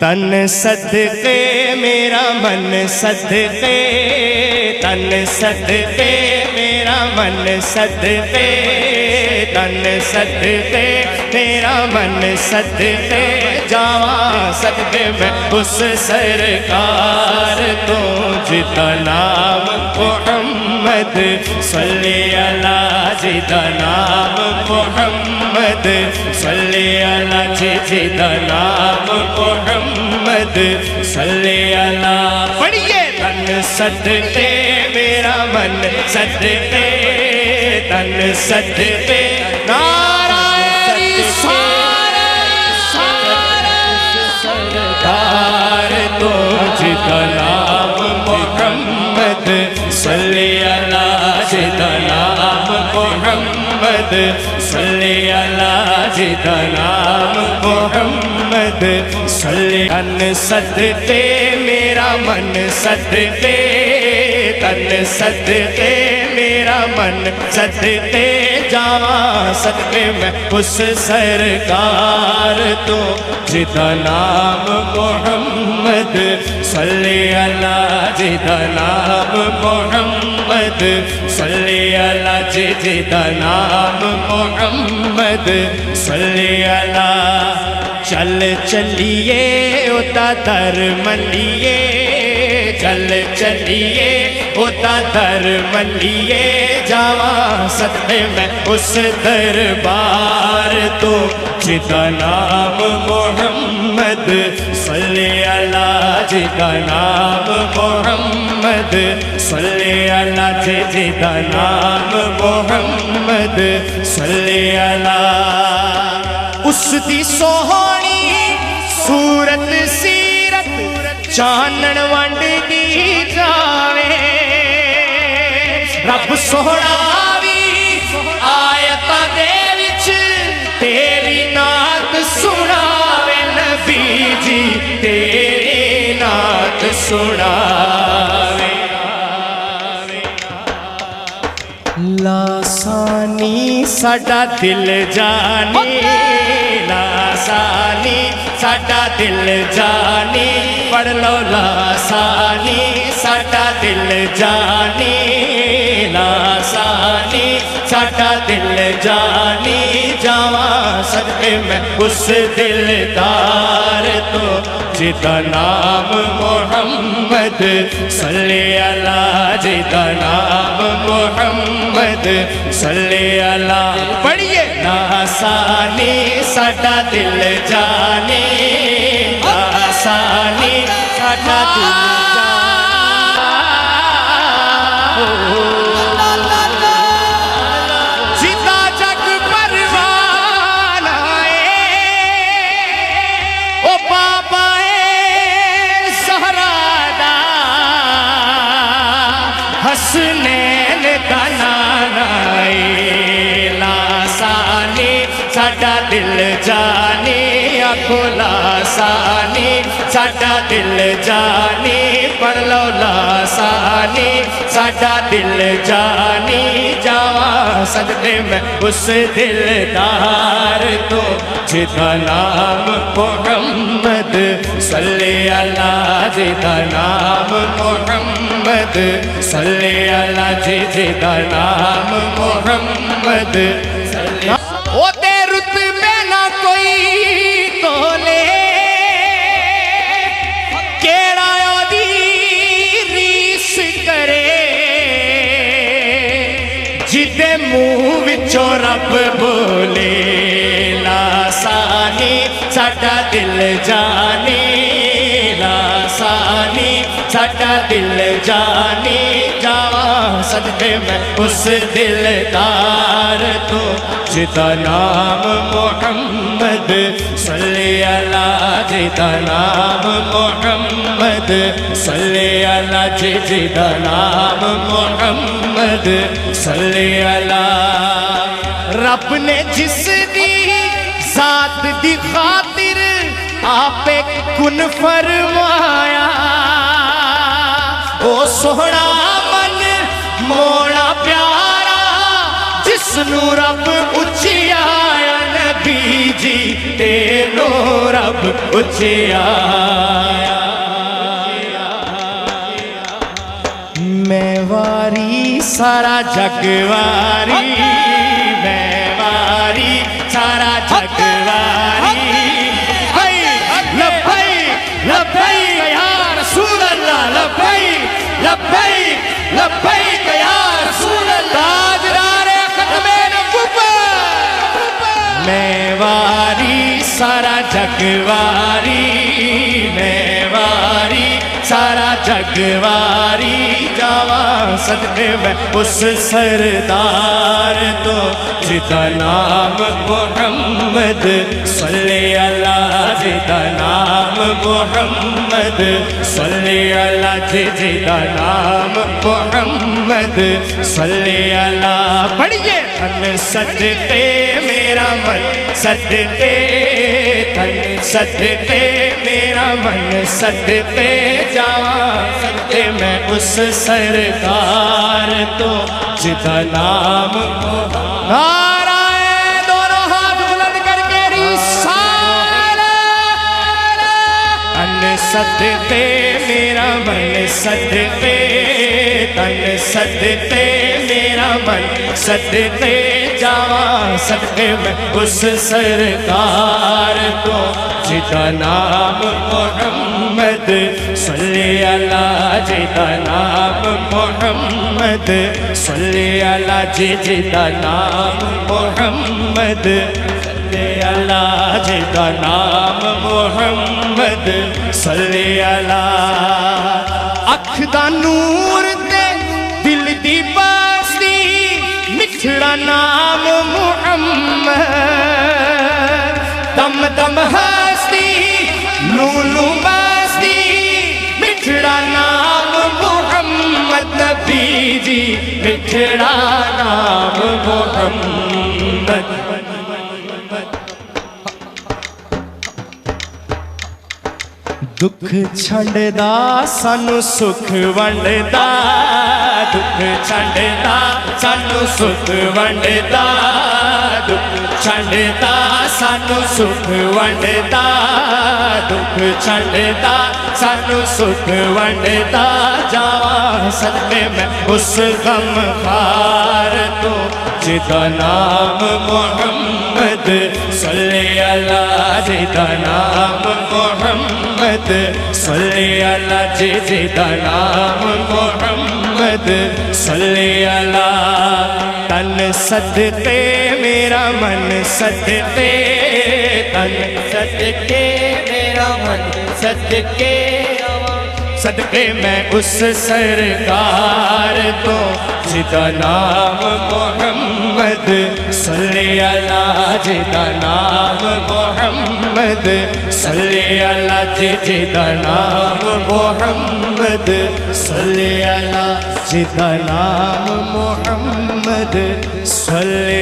تن صدقے میرا من صدقے، تن صدقے میرا من صدقے، تن صدقے میرا من صدقے، جاواں صدقے میں اس سرکار تو جدا نام محمد صلی اللہ، جدا نام محمد صلی اللہ، جدا نام محمد صلی اللہ۔ پڑھیے تن صدقے میرا من صدقے، تن صدقے نعرہ سرکار تو جدا نام محمد صلی اللہ، جدا نام محمد صلی اللہ، جدا نام محمد صلی اللہ۔ تن صدقے میرا من صدقے، تن صدقے میرا من صدقے، جاواں صدقے میں اس سرکار تو جدا نام محمد صلی اللہ، جدا نام محمد صلی اللہ، جدا نام محمد صلی اللہ۔ چل چلیے اتا در ملیے، چل چلیے اتا در ملیے، جاواں صدقے میں اس دربار تو جدا نام محمد صلی اللہ، جدا نام محمد صلی اللہ، جدا نام محمد صلی اللہ۔ اس دی سوہنی صورت سیرت چانن ونڈ دی جاوے، رب سوہنا بھی آیتاں دے وچ تیری نعت سناوے، نبی جی تیری نعت سناوے۔ لاسانی ساڈا دل جانی، لاسانی ساڈا دل جانی، پڑھ لو لاسانی ساڈا دل جانی، لاسانی ساڈا دل جانی، جاواں صدقے میں اس دلدار تو جدا نام محمد صلی اللہ، جدا نام محمد صلی اللہ۔ پڑھیے لاسانی ساڈا دل جانی، لاسانی ساڈا دل حسنین دا نانا لاسانی ساڈا دل جانی، آکھو لاسانی ساڈا دل جانی، پڑھ لو لاسانی ساڈا دل جانی، جاواں صدقے میں اس دلدار تو جدا نام محمد صلی اللہ، جدا نام محمد صلی اللہ، جدا نام محمد صلی اللہ۔ او تے رتبے نہ کوئی تولے، کیڑا دی ریس کرے، جدے منہ وچوں رب بولے، لاسانی ساڈا دل جانی، لاسانی ساڈا دل جانی، جاواں صدقے میں اس دلدار تو جدا نام محمد صلی اللہ، جدا نام محمد صلی اللہ، جدا نام محمد صلی اللہ۔ رب نے جس دی ذات دی خاطر آپ کن فرمایا، او سوہنا من موڑا پیارا جس نو رب اچھیا نبی جی تینو رب اچیا میں واری سارا جگ واری میں واری سارا جگ واری لبیک لبیک یا رسول اللہ لبیک لبیک لبیک یا رسول اللہ تاجدار ختم نبوت میں واری سارا جگ واری میں واری سارا جگ واری جاواں صدقے میں اس سردار تو جدا نام محمد صلی اللہ جدا نام محمد صلی اللہ جدا نام محمد صلی اللہ پڑھئے تن صدقے میرا من صدقے تن صدقے میرا من صدقے جاواں صدقے میں اس سرکار تو جدا نام نعرہ دونوں ہاتھ بلند کر کے رسالہ ان صدقے میرا من صدقے تن صدقے میرا من صدقے جاواں صدقے میں اس سرکار تو جدا نام محمد صلی اللہ جدا نام محمد صلی اللہ جدا نام محمد صلی اللہ جدا نام محمد صلی اللہ اکھ دا نور تے دل دی باستی مٹھڑا نام محمد دم دم ہستی لولو باستی مٹھڑا نام محمد نبی جی مٹھڑا نام محمد دکھ چھنڈدا سانو سکھ ونڈدا دکھ چھنڈدا سانو سکھ ونڈدا دکھ چھنڈدا سانو سکھ ونڈدا دکھ چھنڈدا سانو سکھ ونڈدا جاواں صدقے میں اس غم خار تو جدا نام محمد صلی اللہ جدا نام محمد صلی اللہ جدا نام محمد صلی اللہ تن صدقے میرا من صدقے تن صدقے میرا من صدقے صدقے میں اس سرکار تو جدا نام محمد صلی اللہ جدا نام محمد صلی اللہ جدا نام محمد صلی اللہ جدا نام محمد صلی